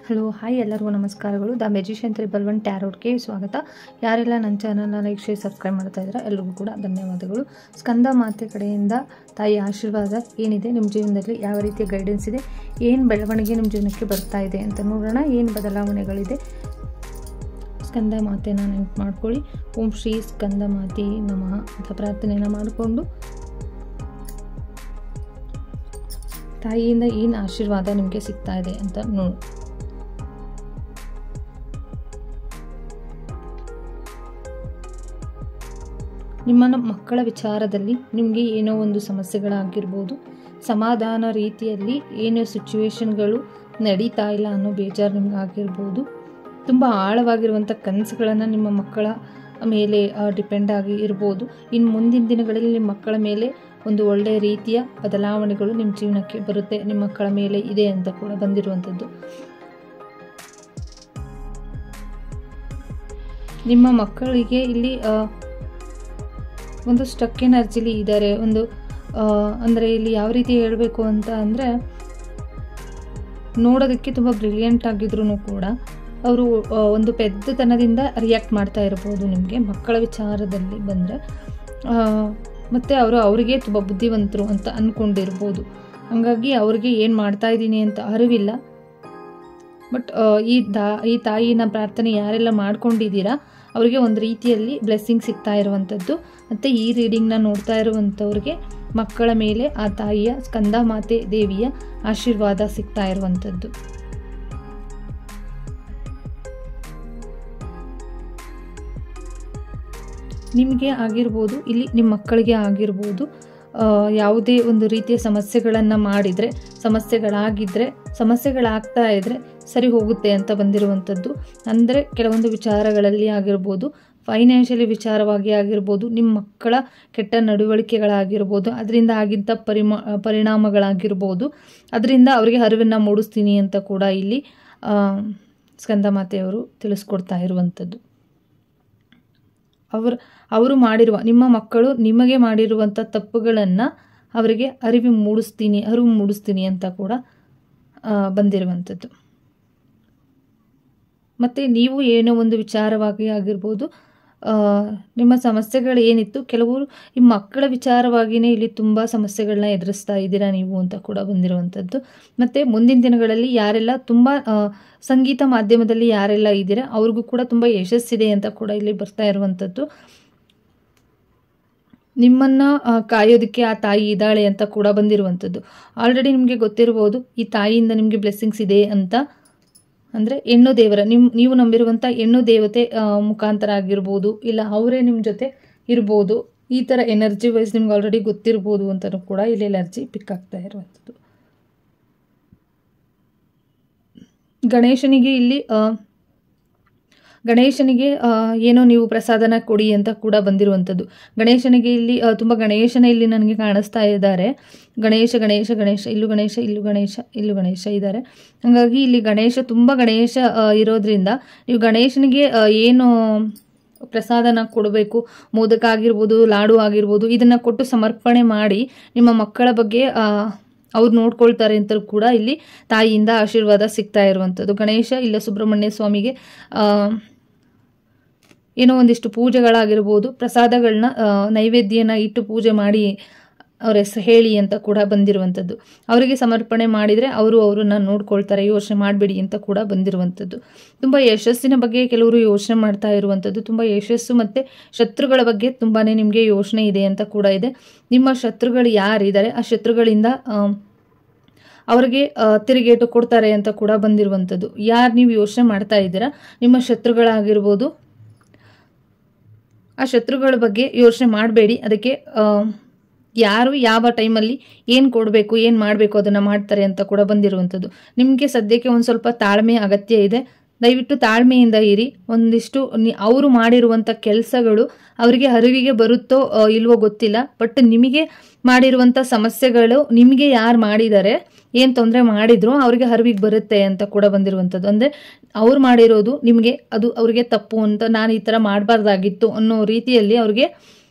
Hello hi ಎಲ್ಲರಿಗೂ ನಮಸ್ಕಾರಗಳು. The magician 311 ಟ್ಯಾರೋಟ್ಗೆ ಸ್ವಾಗತ. ಯಾರೆಲ್ಲ ನನ್ನ ಚಾನಲ್ನ ಲೈಕ್ ಶೇರ್ ಸಬ್ಸ್ಕ್ರೈಬ್ ಮಾಡ್ತಾ ಇದ್ದಾರೆ ಎಲ್ರಿಗೂ ಕೂಡ ಧನ್ಯವಾದಗಳು. ಸ್ಕಂದ ಮಾತೆ ಕಡೆಯಿಂದ ತಾಯಿ ಆಶೀರ್ವಾದ ಏನಿದೆ ನಿಮ್ಮ ಜೀವನದಲ್ಲಿ, ಯಾವ ರೀತಿಯ ಗೈಡೆನ್ಸ್ ಇದೆ, ಏನು ಬೆಳವಣಿಗೆ ನಿಮ್ಮ ಜೀವನಕ್ಕೆ ಬರ್ತಾ ಇದೆ ಅಂತ ನೋಡೋಣ. ಏನು ಬದಲಾವಣೆಗಳಿದೆ ಸ್ಕಂದ ಮಾತೆನ ನೆನಪು ಮಾಡ್ಕೊಳ್ಳಿ. ಓಂ ಶ್ರೀ ಸ್ಕಂದ ಮಾತೆ ನಮಃ ಅಂತ ಪ್ರಾರ್ಥನೆಯನ್ನು ಮಾಡಿಕೊಂಡು ತಾಯಿಯಿಂದ ಏನು ಆಶೀರ್ವಾದ ನಿಮಗೆ ಸಿಗ್ತಾ ಇದೆ ಅಂತ ನೋಡಿ. ನಿಮ್ಮ ಮಕ್ಕಳ ವಿಚಾರದಲ್ಲಿ ನಿಮಗೆ ಏನೋ ಒಂದು ಸಮಸ್ಯೆಗಳಾಗಿರ್ಬೋದು, ಸಮಾಧಾನ ರೀತಿಯಲ್ಲಿ ಏನೋ ಸಿಚುವೇಶನ್ಗಳು ನಡೀತಾ ಇಲ್ಲ ಅನ್ನೋ ಬೇಜಾರು ನಿಮ್ಗೆ ಆಗಿರ್ಬೋದು. ತುಂಬ ಆಳವಾಗಿರುವಂಥ ಕನಸುಗಳನ್ನು ನಿಮ್ಮ ಮಕ್ಕಳ ಮೇಲೆ ಡಿಪೆಂಡ್ ಆಗಿ ಇರ್ಬೋದು. ಇನ್ನು ಮುಂದಿನ ದಿನಗಳಲ್ಲಿ ನಿಮ್ಮ ಮಕ್ಕಳ ಮೇಲೆ ಒಂದು ಒಳ್ಳೆಯ ರೀತಿಯ ಬದಲಾವಣೆಗಳು ನಿಮ್ಮ ಜೀವನಕ್ಕೆ ಬರುತ್ತೆ, ನಿಮ್ಮ ಮಕ್ಕಳ ಮೇಲೆ ಇದೆ ಅಂತ ಕೂಡ ಬಂದಿರುವಂಥದ್ದು. ನಿಮ್ಮ ಮಕ್ಕಳಿಗೆ ಇಲ್ಲಿ ಒಂದು ಸ್ಟಕ್ ಎನರ್ಜಿಲಿ ಇದ್ದಾರೆ. ಒಂದು ಅಂದರೆ ಇಲ್ಲಿ ಯಾವ ರೀತಿ ಹೇಳಬೇಕು ಅಂತ ಅಂದರೆ, ನೋಡೋದಕ್ಕೆ ತುಂಬ ಬ್ರಿಲಿಯಂಟ್ ಆಗಿದ್ರು ಕೂಡ ಅವರು ಒಂದು ಪೆದ್ದತನದಿಂದ ರಿಯಾಕ್ಟ್ ಮಾಡ್ತಾ ಇರ್ಬೋದು ನಿಮಗೆ ಮಕ್ಕಳ ವಿಚಾರದಲ್ಲಿ ಬಂದರೆ. ಮತ್ತು ಅವರಿಗೆ ತುಂಬ ಬುದ್ಧಿವಂತರು ಅಂತ ಅಂದ್ಕೊಂಡಿರ್ಬೋದು. ಹಾಗಾಗಿ ಅವ್ರಿಗೆ ಏನು ಮಾಡ್ತಾ ಇದ್ದೀನಿ ಅಂತ ಅರಿವಿಲ್ಲ. ಬಟ್ ಈ ತಾಯಿನ ಪ್ರಾರ್ಥನೆ ಯಾರೆಲ್ಲ ಮಾಡ್ಕೊಂಡಿದ್ದೀರಾ ಅವರಿಗೆ ಒಂದು ರೀತಿಯಲ್ಲಿ ಬ್ಲೆಸ್ಸಿಂಗ್ ಸಿಗ್ತಾ ಇರುವಂಥದ್ದು. ಮತ್ತು ಈ ರೀಡಿಂಗ್ನ ನೋಡ್ತಾ ಇರುವಂಥವ್ರಿಗೆ ಮಕ್ಕಳ ಮೇಲೆ ಆ ತಾಯಿಯ ಸ್ಕಂದ ಮಾತೆ ದೇವಿಯ ಆಶೀರ್ವಾದ ಸಿಗ್ತಾ ಇರುವಂಥದ್ದು. ನಿಮಗೆ ಆಗಿರ್ಬೋದು, ಇಲ್ಲಿ ನಿಮ್ಮ ಮಕ್ಕಳಿಗೆ ಆಗಿರ್ಬೋದು, ಯಾವುದೇ ಒಂದು ರೀತಿಯ ಸಮಸ್ಯೆಗಳನ್ನು ಮಾಡಿದರೆ, ಸಮಸ್ಯೆಗಳಾಗ್ತಾ ಇದ್ದರೆ ಸರಿ ಹೋಗುತ್ತೆ ಅಂತ ಬಂದಿರುವಂಥದ್ದು. ಅಂದರೆ ಕೆಲವೊಂದು ವಿಚಾರಗಳಲ್ಲಿ ಆಗಿರ್ಬೋದು, ಫೈನಾನ್ಷಿಯಲಿ ವಿಚಾರವಾಗಿ ಆಗಿರ್ಬೋದು, ನಿಮ್ಮ ಮಕ್ಕಳ ಕೆಟ್ಟ ನಡವಳಿಕೆಗಳಾಗಿರ್ಬೋದು, ಅದರಿಂದ ಆಗಿದ್ದ ಪರಿಣಾಮಗಳಾಗಿರ್ಬೋದು, ಅದರಿಂದ ಅವರಿಗೆ ಅರಿವನ್ನು ಮೂಡಿಸ್ತೀನಿ ಅಂತ ಕೂಡ ಇಲ್ಲಿ ಸ್ಕಂದ ಮಾತೆಯವರು ತಿಳಿಸ್ಕೊಡ್ತಾ ಇರುವಂಥದ್ದು. ಅವರು ಮಾಡಿರುವ, ನಿಮ್ಮ ಮಕ್ಕಳು ನಿಮಗೆ ಮಾಡಿರುವಂಥ ತಪ್ಪುಗಳನ್ನು ಅವರಿಗೆ ಅರಿವು ಮೂಡಿಸ್ತೀನಿ ಅಂತ ಕೂಡ ಬಂದಿರುವಂಥದ್ದು. ಮತ್ತು ನೀವು ಏನೋ ಒಂದು ವಿಚಾರವಾಗಿ ಆಗಿರ್ಬೋದು, ನಿಮ್ಮ ಸಮಸ್ಯೆಗಳು ಏನಿತ್ತು, ಕೆಲವರು ನಿಮ್ಮ ಮಕ್ಕಳ ವಿಚಾರವಾಗಿಯೇ ಇಲ್ಲಿ ತುಂಬ ಸಮಸ್ಯೆಗಳನ್ನ ಎದುರಿಸ್ತಾ ಇದ್ದೀರಾ ನೀವು ಅಂತ ಕೂಡ ಬಂದಿರುವಂಥದ್ದು. ಮತ್ತು ಮುಂದಿನ ದಿನಗಳಲ್ಲಿ ಯಾರೆಲ್ಲ ತುಂಬ ಸಂಗೀತ ಮಾಧ್ಯಮದಲ್ಲಿ ಯಾರೆಲ್ಲ ಇದ್ದೀರಾ ಅವ್ರಿಗೂ ಕೂಡ ತುಂಬ ಯಶಸ್ಸಿದೆ ಅಂತ ಕೂಡ ಇಲ್ಲಿ ಬರ್ತಾ ಇರುವಂಥದ್ದು. ನಿಮ್ಮನ್ನು ಕಾಯೋದಕ್ಕೆ ಆ ತಾಯಿ ಇದ್ದಾಳೆ ಅಂತ ಕೂಡ ಬಂದಿರುವಂಥದ್ದು. ಆಲ್ರೆಡಿ ನಿಮಗೆ ಗೊತ್ತಿರ್ಬೋದು ಈ ತಾಯಿಯಿಂದ ನಿಮಗೆ ಬ್ಲೆಸ್ಸಿಂಗ್ಸ್ ಇದೆ ಅಂತ. ಅಂದರೆ ಹೆಣ್ಣು ದೇವರ ನೀವು ನಂಬಿರುವಂಥ ಹೆಣ್ಣು ದೇವತೆ ಮುಖಾಂತರ ಆಗಿರ್ಬೋದು, ಇಲ್ಲ ಅವರೇ ನಿಮ್ಮ ಜೊತೆ ಇರ್ಬೋದು. ಈ ಥರ ಎನರ್ಜಿ ವೈಸ್ ನಿಮ್ಗೆ ಆಲ್ರೆಡಿ ಗೊತ್ತಿರ್ಬೋದು ಅಂತಲೂ ಕೂಡ ಇಲ್ಲಿ ಎನರ್ಜಿ ಪಿಕ್ ಆಗ್ತಾ ಇರುವಂಥದ್ದು. ಗಣೇಶನಿಗೆ ಏನೋ ನೀವು ಪ್ರಸಾದನ ಕೊಡಿ ಅಂತ ಕೂಡ ಬಂದಿರುವಂಥದ್ದು. ಗಣೇಶನಿಗೆ ಇಲ್ಲಿ ತುಂಬ ಗಣೇಶನ ಇಲ್ಲಿ ನನಗೆ ಕಾಣಿಸ್ತಾ ಇದ್ದಾರೆ. ಗಣೇಶ ಇಲ್ಲೂ ಗಣೇಶ ಇದ್ದಾರೆ. ಹಾಗಾಗಿ ಇಲ್ಲಿ ತುಂಬ ಗಣೇಶ ಇರೋದ್ರಿಂದ ನೀವು ಗಣೇಶನಿಗೆ ಏನು ಪ್ರಸಾದನ ಕೊಡಬೇಕು, ಮೋದಕ ಆಗಿರ್ಬೋದು, ಲಾಡು ಆಗಿರ್ಬೋದು, ಇದನ್ನು ಕೊಟ್ಟು ಸಮರ್ಪಣೆ ಮಾಡಿ ನಿಮ್ಮ ಮಕ್ಕಳ ಬಗ್ಗೆ ಅವ್ರು ನೋಡ್ಕೊಳ್ತಾರೆ ಅಂತ ಕೂಡ ಇಲ್ಲಿ ತಾಯಿಯಿಂದ ಆಶೀರ್ವಾದ ಸಿಗ್ತಾ ಇರುವಂಥದ್ದು. ಗಣೇಶ ಇಲ್ಲ ಸುಬ್ರಹ್ಮಣ್ಯ ಸ್ವಾಮಿಗೆ ಏನೋ ಒಂದಿಷ್ಟು ಪೂಜೆಗಳಾಗಿರ್ಬೋದು, ಪ್ರಸಾದಗಳನ್ನ ನೈವೇದ್ಯನ ಇಟ್ಟು ಪೂಜೆ ಮಾಡಿ ಅವ್ರ ಹೆಸರು ಹೇಳಿ ಅಂತ ಕೂಡ ಬಂದಿರುವಂಥದ್ದು. ಅವರಿಗೆ ಸಮರ್ಪಣೆ ಮಾಡಿದರೆ ಅವರನ್ನು ನೋಡ್ಕೊಳ್ತಾರೆ, ಯೋಚನೆ ಮಾಡಬೇಡಿ ಅಂತ ಕೂಡ ಬಂದಿರುವಂಥದ್ದು. ತುಂಬ ಯಶಸ್ಸಿನ ಬಗ್ಗೆ ಕೆಲವರು ಯೋಚನೆ ಮಾಡ್ತಾ ಇರುವಂಥದ್ದು. ತುಂಬ ಯಶಸ್ಸು ಮತ್ತು ಶತ್ರುಗಳ ಬಗ್ಗೆ ತುಂಬಾ ನಿಮಗೆ ಯೋಚನೆ ಇದೆ ಅಂತ ಕೂಡ ಇದೆ. ನಿಮ್ಮ ಶತ್ರುಗಳು ಯಾರಿದ್ದಾರೆ ಆ ಶತ್ರುಗಳಿಂದ ಅವ್ರಿಗೆ ತಿರುಗೇಟು ಕೊಡ್ತಾರೆ ಅಂತ ಕೂಡ ಬಂದಿರುವಂಥದ್ದು. ಯಾರು ನೀವು ಯೋಚನೆ ಮಾಡ್ತಾ ಇದ್ದೀರಾ ನಿಮ್ಮ ಶತ್ರುಗಳಾಗಿರ್ಬೋದು, ಆ ಶತ್ರುಗಳ ಬಗ್ಗೆ ಯೋಚನೆ ಮಾಡಬೇಡಿ. ಅದಕ್ಕೆ ಯಾರು ಯಾವ ಟೈಮಲ್ಲಿ ಏನು ಕೊಡಬೇಕು, ಏನು ಮಾಡಬೇಕು ಅದನ್ನು ಮಾಡ್ತಾರೆ ಅಂತ ಕೂಡ ಬಂದಿರುವಂಥದ್ದು. ನಿಮಗೆ ಸದ್ಯಕ್ಕೆ ಒಂದು ಸ್ವಲ್ಪ ತಾಳ್ಮೆ ಅಗತ್ಯ ಇದೆ. ದಯವಿಟ್ಟು ತಾಳ್ಮೆಯಿಂದ ಇರಿ. ಒಂದಿಷ್ಟು ಅವರು ಮಾಡಿರುವಂಥ ಕೆಲಸಗಳು ಅವರಿಗೆ ಅರಿವಿಗೆ ಬರುತ್ತೋ ಇಲ್ವೋ ಗೊತ್ತಿಲ್ಲ. ಬಟ್ ನಿಮಗೆ ಮಾಡಿರುವಂಥ ಸಮಸ್ಯೆಗಳು ನಿಮಗೆ ಯಾರು ಮಾಡಿದ್ದಾರೆ, ಏನು ತೊಂದರೆ ಮಾಡಿದ್ರು ಅವರಿಗೆ ಅರಿವಿಗೆ ಬರುತ್ತೆ ಅಂತ ಕೂಡ ಬಂದಿರುವಂಥದ್ದು. ಅಂದರೆ ಅವ್ರು ಮಾಡಿರೋದು ನಿಮಗೆ ಅದು ಅವರಿಗೆ ತಪ್ಪು ಅಂತ, ನಾನು ಈ ಥರ ಮಾಡಬಾರ್ದಾಗಿತ್ತು ಅನ್ನೋ ರೀತಿಯಲ್ಲಿ ಅವ್ರಿಗೆ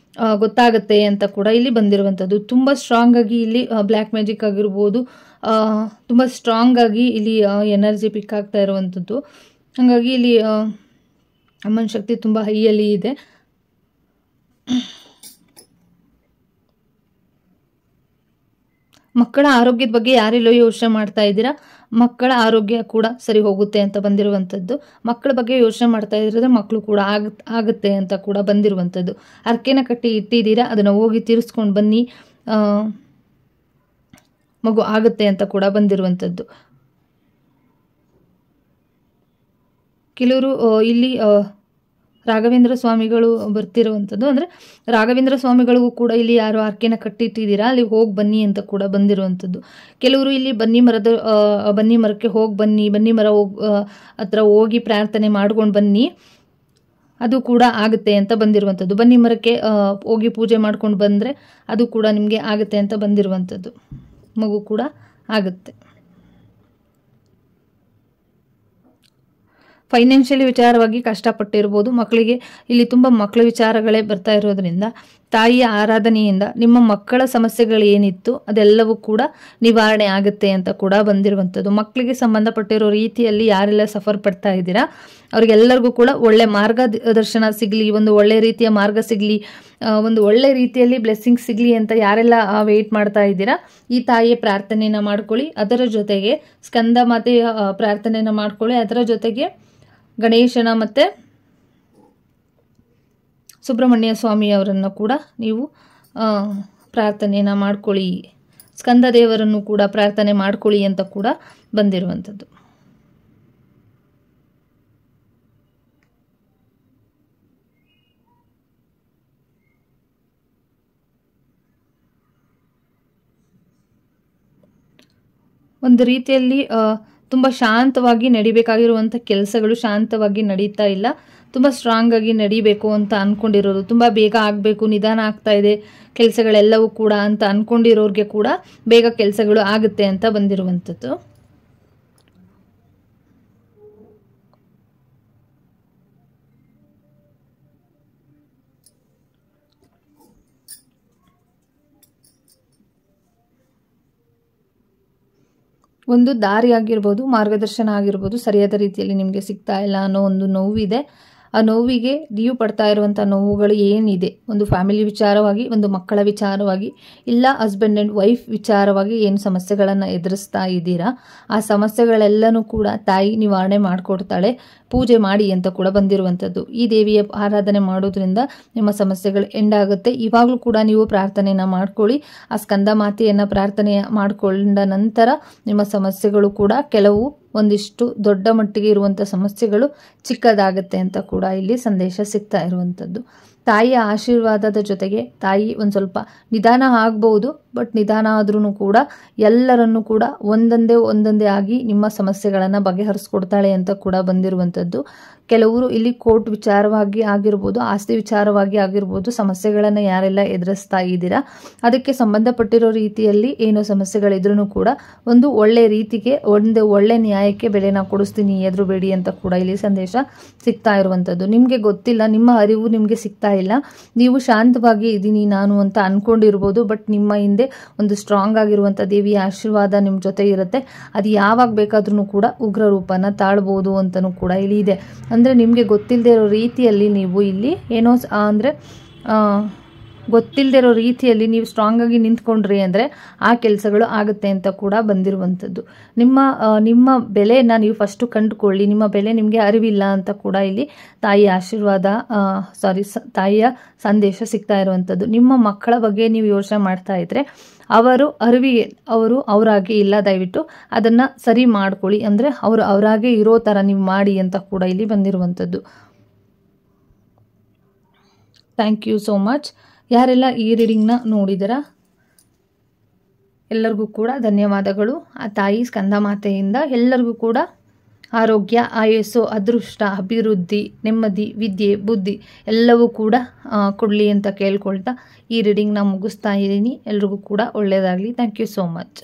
ಗೊತ್ತಾಗುತ್ತೆ ಅಂತ ಕೂಡ ಇಲ್ಲಿ ಬಂದಿರುವಂಥದ್ದು. ತುಂಬ ಸ್ಟ್ರಾಂಗ್ ಆಗಿ ಇಲ್ಲಿ ಬ್ಲ್ಯಾಕ್ ಮ್ಯಾಜಿಕ್ ಆಗಿರ್ಬೋದು, ತುಂಬ ಸ್ಟ್ರಾಂಗಾಗಿ ಇಲ್ಲಿ ಎನರ್ಜಿ ಪಿಕ್ ಆಗ್ತಾ ಇರುವಂಥದ್ದು. ಹಾಗಾಗಿ ಇಲ್ಲಿ ಅಮ್ಮನ ಶಕ್ತಿ ತುಂಬ ಹೈಯಲ್ಲಿ ಇದೆ. ಮಕ್ಕಳ ಆರೋಗ್ಯದ ಬಗ್ಗೆ ಯಾರೆಲ್ಲೋ ಯೋಚನೆ ಮಾಡ್ತಾ ಇದ್ದೀರಾ, ಮಕ್ಕಳ ಆರೋಗ್ಯ ಕೂಡ ಸರಿ ಹೋಗುತ್ತೆ ಅಂತ ಬಂದಿರುವಂಥದ್ದು. ಮಕ್ಕಳ ಬಗ್ಗೆ ಯೋಚನೆ ಮಾಡ್ತಾ ಇದ್ರೆ ಮಕ್ಕಳು ಕೂಡ ಆಗುತ್ತೆ ಅಂತ ಕೂಡ ಬಂದಿರುವಂಥದ್ದು. ಹರಕೆನ ಕಟ್ಟಿ ಇಟ್ಟಿದ್ದೀರಾ, ಅದನ್ನು ಹೋಗಿ ತೀರಿಸ್ಕೊಂಡು ಬನ್ನಿ, ಮಗು ಆಗುತ್ತೆ ಅಂತ ಕೂಡ ಬಂದಿರುವಂಥದ್ದು. ಕೆಲವರು ಇಲ್ಲಿ ರಾಘವೇಂದ್ರ ಸ್ವಾಮಿಗಳು ಬರ್ತಿರುವಂಥದ್ದು, ಅಂದರೆ ರಾಘವೇಂದ್ರ ಸ್ವಾಮಿಗಳಿಗೂ ಕೂಡ ಇಲ್ಲಿ ಯಾರು ಹರಕೆನ ಕಟ್ಟಿಟ್ಟಿದ್ದೀರಾ ಅಲ್ಲಿ ಹೋಗಿ ಬನ್ನಿ ಅಂತ ಕೂಡ ಬಂದಿರುವಂಥದ್ದು. ಕೆಲವರು ಇಲ್ಲಿ ಬನ್ನಿ ಮರಕ್ಕೆ ಹೋಗಿ ಬನ್ನಿ, ಬನ್ನಿ ಮರ ಹತ್ರ ಹೋಗಿ ಪ್ರಾರ್ಥನೆ ಮಾಡ್ಕೊಂಡು ಬನ್ನಿ, ಅದು ಕೂಡ ಆಗುತ್ತೆ ಅಂತ ಬಂದಿರುವಂಥದ್ದು. ಬನ್ನಿ ಮರಕ್ಕೆ ಹೋಗಿ ಪೂಜೆ ಮಾಡ್ಕೊಂಡು ಬಂದರೆ ಅದು ಕೂಡ ನಿಮಗೆ ಆಗುತ್ತೆ ಅಂತ ಬಂದಿರುವಂಥದ್ದು. ಮಗು ಕೂಡ ಆಗುತ್ತೆ. ಫೈನಾನ್ಷಿಯಲಿ ವಿಚಾರವಾಗಿ ಕಷ್ಟಪಟ್ಟಿರ್ಬೋದು. ಮಕ್ಕಳಿಗೆ ಇಲ್ಲಿ ತುಂಬ ಮಕ್ಕಳ ವಿಚಾರಗಳೇ ಬರ್ತಾ ಇರೋದ್ರಿಂದ ತಾಯಿಯ ಆರಾಧನೆಯಿಂದ ನಿಮ್ಮ ಮಕ್ಕಳ ಸಮಸ್ಯೆಗಳು ಏನಿತ್ತು ಅದೆಲ್ಲವೂ ಕೂಡ ನಿವಾರಣೆ ಆಗುತ್ತೆ ಅಂತ ಕೂಡ ಬಂದಿರುವಂಥದ್ದು. ಮಕ್ಕಳಿಗೆ ಸಂಬಂಧಪಟ್ಟಿರೋ ರೀತಿಯಲ್ಲಿ ಯಾರೆಲ್ಲ ಸಫರ್ ಪಡ್ತಾ ಇದ್ದೀರಾ ಅವ್ರಿಗೆಲ್ಲರಿಗೂ ಕೂಡ ಒಳ್ಳೆ ಮಾರ್ಗದರ್ಶನ ಸಿಗಲಿ, ಒಂದು ಒಳ್ಳೆ ರೀತಿಯ ಮಾರ್ಗ ಸಿಗಲಿ, ಒಂದು ಒಳ್ಳೆ ರೀತಿಯಲ್ಲಿ ಬ್ಲೆಸ್ಸಿಂಗ್ ಸಿಗಲಿ ಅಂತ ಯಾರೆಲ್ಲ ವೆಯ್ಟ್ ಮಾಡ್ತಾ ಇದ್ದೀರಾ ಈ ತಾಯಿಯ ಪ್ರಾರ್ಥನೆಯನ್ನು ಮಾಡ್ಕೊಳ್ಳಿ. ಅದರ ಜೊತೆಗೆ ಸ್ಕಂದ ಮಾತೆಯ ಪ್ರಾರ್ಥನೆಯನ್ನು ಮಾಡ್ಕೊಳ್ಳಿ. ಅದರ ಜೊತೆಗೆ ಗಣೇಶನ ಮತ್ತು ಸುಬ್ರಹ್ಮಣ್ಯ ಸ್ವಾಮಿಯವರನ್ನು ಕೂಡ ನೀವು ಪ್ರಾರ್ಥನೆಯನ್ನು ಮಾಡ್ಕೊಳ್ಳಿ. ಸ್ಕಂದ ದೇವರನ್ನು ಕೂಡ ಪ್ರಾರ್ಥನೆ ಮಾಡ್ಕೊಳ್ಳಿ ಅಂತ ಕೂಡ ಬಂದಿರುವಂಥದ್ದು. ಒಂದು ರೀತಿಯಲ್ಲಿ ತುಂಬ ಶಾಂತವಾಗಿ ನಡಿಬೇಕಾಗಿರುವಂಥ ಕೆಲಸಗಳು ಶಾಂತವಾಗಿ ನಡೀತಾ ಇಲ್ಲ. ತುಂಬ ಸ್ಟ್ರಾಂಗ್ ಆಗಿ ನಡಿಬೇಕು ಅಂತ ಅಂದ್ಕೊಂಡಿರೋರು, ತುಂಬ ಬೇಗ ಆಗಬೇಕು, ನಿಧಾನ ಆಗ್ತಾ ಇದೆ ಕೆಲಸಗಳೆಲ್ಲವೂ ಕೂಡ ಅಂತ ಅಂದ್ಕೊಂಡಿರೋರಿಗೆ ಕೂಡ ಬೇಗ ಕೆಲಸಗಳು ಆಗುತ್ತೆ ಅಂತ ಬಂದಿರುವಂಥದ್ದು. ಒಂದು ದಾರಿ ಆಗಿರ್ಬೋದು, ಮಾರ್ಗದರ್ಶನ ಆಗಿರ್ಬೋದು ಸರಿಯಾದ ರೀತಿಯಲ್ಲಿ ನಿಮಗೆ ಸಿಗ್ತಾ ಇಲ್ಲ ಅನ್ನೋ ಒಂದು ನೋವಿದೆ. ಆ ನೋವಿಗೆ ನೀವು ಪಡ್ತಾ ಇರುವಂಥ ನೋವುಗಳು ಏನಿದೆ, ಒಂದು ಫ್ಯಾಮಿಲಿ ವಿಚಾರವಾಗಿ, ಒಂದು ಮಕ್ಕಳ ವಿಚಾರವಾಗಿ, ಇಲ್ಲ ಹಸ್ಬೆಂಡ್ ಆ್ಯಂಡ್ ವೈಫ್ ವಿಚಾರವಾಗಿ ಏನು ಸಮಸ್ಯೆಗಳನ್ನು ಎದುರಿಸ್ತಾ ಇದ್ದೀರಾ ಆ ಸಮಸ್ಯೆಗಳೆಲ್ಲನೂ ಕೂಡ ತಾಯಿ ನಿವಾರಣೆ ಮಾಡಿಕೊಡ್ತಾಳೆ. ಪೂಜೆ ಮಾಡಿ ಅಂತ ಕೂಡ ಬಂದಿರುವಂಥದ್ದು. ಈ ದೇವಿಯ ಆರಾಧನೆ ಮಾಡೋದ್ರಿಂದ ನಿಮ್ಮ ಸಮಸ್ಯೆಗಳು ಎಂಡ್ ಆಗುತ್ತೆ. ಇವಾಗಲೂ ಕೂಡ ನೀವು ಪ್ರಾರ್ಥನೆಯನ್ನು ಮಾಡ್ಕೊಳ್ಳಿ. ಆ ಸ್ಕಂದ ಮಾತೆಯನ್ನು ಪ್ರಾರ್ಥನೆ ಮಾಡಿಕೊಂಡ ನಂತರ ನಿಮ್ಮ ಸಮಸ್ಯೆಗಳು ಕೂಡ ಕೆಲವು ಒಂದಿಷ್ಟು ದೊಡ್ಡ ಮಟ್ಟಿಗೆ ಇರುವಂಥ ಸಮಸ್ಯೆಗಳು ಚಿಕ್ಕದಾಗುತ್ತೆ ಅಂತ ಕೂಡ ಇಲ್ಲಿ ಸಂದೇಶ ಸಿಗ್ತಾ ಇರುವಂಥದ್ದು. ತಾಯಿಯ ಆಶೀರ್ವಾದದ ಜೊತೆಗೆ ತಾಯಿ ಒಂದು ಸ್ವಲ್ಪ ನಿಧಾನ ಆಗ್ಬೋದು, ಬಟ್ ನಿಧಾನ ಆದ್ರೂ ಕೂಡ ಎಲ್ಲರನ್ನೂ ಕೂಡ ಒಂದೊಂದೇ ಆಗಿ ನಿಮ್ಮ ಸಮಸ್ಯೆಗಳನ್ನು ಬಗೆಹರಿಸ್ಕೊಡ್ತಾಳೆ ಅಂತ ಕೂಡ ಬಂದಿರುವಂಥದ್ದು. ಕೆಲವರು ಇಲ್ಲಿ ಕೋರ್ಟ್ ವಿಚಾರವಾಗಿ ಆಗಿರ್ಬೋದು, ಆಸ್ತಿ ವಿಚಾರವಾಗಿ ಆಗಿರ್ಬೋದು ಸಮಸ್ಯೆಗಳನ್ನು ಯಾರೆಲ್ಲ ಎದುರಿಸ್ತಾ ಇದ್ದೀರಾ ಅದಕ್ಕೆ ಸಂಬಂಧಪಟ್ಟಿರೋ ರೀತಿಯಲ್ಲಿ ಏನೋ ಸಮಸ್ಯೆಗಳಿದ್ರೂ ಕೂಡ ಒಂದು ಒಳ್ಳೆ ರೀತಿಗೆ ಒಂದು ಒಳ್ಳೆ ನ್ಯಾಯಕ್ಕೆ ಬೆಲೆನ ಕೊಡಿಸ್ತೀನಿ, ಎದುರುಬೇಡಿ ಅಂತ ಕೂಡ ಇಲ್ಲಿ ಸಂದೇಶ ಸಿಗ್ತಾ ಇರುವಂಥದ್ದು. ನಿಮಗೆ ಗೊತ್ತಿಲ್ಲ, ನಿಮ್ಮ ಅರಿವು ನಿಮಗೆ ಸಿಗ್ತಾ ಇಲ್ಲ, ನೀವು ಶಾಂತವಾಗಿ ಇದ್ದೀನಿ ನಾನು ಅಂತ ಅಂದ್ಕೊಂಡಿರ್ಬೋದು, ಬಟ್ ನಿಮ್ಮ ಹಿಂದೆ ಒಂದು ಸ್ಟ್ರಾಂಗ್ ಆಗಿರುವಂಥ ದೇವಿಯ ಆಶೀರ್ವಾದ ನಿಮ್ಮ ಜೊತೆ ಇರುತ್ತೆ. ಅದು ಯಾವಾಗ ಬೇಕಾದ್ರೂ ಕೂಡ ಉಗ್ರ ರೂಪನ ತಾಳ್ಬೋದು ಅಂತಲೂ ಕೂಡ ಇಲ್ಲಿ ಇದೆ. ಅಂದರೆ ನಿಮಗೆ ಗೊತ್ತಿಲ್ಲದೆ ಇರೋ ರೀತಿಯಲ್ಲಿ ನೀವು ಇಲ್ಲಿ ಏನೋ ಅಂದರೆ ಗೊತ್ತಿಲ್ಲದೆ ಇರೋ ರೀತಿಯಲ್ಲಿ ನೀವು ಸ್ಟ್ರಾಂಗ್ ಆಗಿ ನಿಂತ್ಕೊಂಡ್ರಿ ಅಂದರೆ ಆ ಕೆಲಸಗಳು ಆಗುತ್ತೆ ಅಂತ ಕೂಡ ಬಂದಿರುವಂಥದ್ದು. ನಿಮ್ಮ ಬೆಲೆಯನ್ನು ನೀವು ಫಸ್ಟು ಕಂಡುಕೊಳ್ಳಿ. ನಿಮ್ಮ ಬೆಲೆ ನಿಮಗೆ ಅರಿವಿಲ್ಲ ಅಂತ ಕೂಡ ಇಲ್ಲಿ ತಾಯಿಯ ಆಶೀರ್ವಾದ ತಾಯಿಯ ಸಂದೇಶ ಸಿಗ್ತಾ ಇರುವಂಥದ್ದು. ನಿಮ್ಮ ಮಕ್ಕಳ ಬಗ್ಗೆ ನೀವು ಯೋಚನೆ ಮಾಡ್ತಾ ಇದ್ರೆ ಅವರು ಅವರಾಗೆ ಇಲ್ಲ, ದಯವಿಟ್ಟು ಅದನ್ನು ಸರಿ ಮಾಡ್ಕೊಳ್ಳಿ. ಅಂದರೆ ಅವರಾಗೆ ಇರೋ ಥರ ನೀವು ಮಾಡಿ ಅಂತ ಕೂಡ ಇಲ್ಲಿ ಬಂದಿರುವಂಥದ್ದು. Thank you so much. ಯಾರೆಲ್ಲ ಈ ರೀಡಿಂಗ್ನ ನೋಡಿದರಾ ಎಲ್ಲರಿಗೂ ಕೂಡ ಧನ್ಯವಾದಗಳು. ಆ ತಾಯಿ ಸ್ಕಂದ ಮಾತೆಯಿಂದ ಎಲ್ಲರಿಗೂ ಕೂಡ ಆರೋಗ್ಯ, ಆಯಸ್ಸು, ಅದೃಷ್ಟ, ಅಭಿವೃದ್ಧಿ, ನೆಮ್ಮದಿ, ವಿದ್ಯೆ, ಬುದ್ಧಿ ಎಲ್ಲವೂ ಕೂಡ ಕೊಡಲಿ ಅಂತ ಕೇಳ್ಕೊಳ್ತಾ ಈ ರೀಡಿಂಗ್ನ ಮುಗಿಸ್ತಾ ಇದ್ದೀನಿ. ಎಲ್ರಿಗೂ ಕೂಡ ಒಳ್ಳೆಯದಾಗಲಿ. Thank you so much.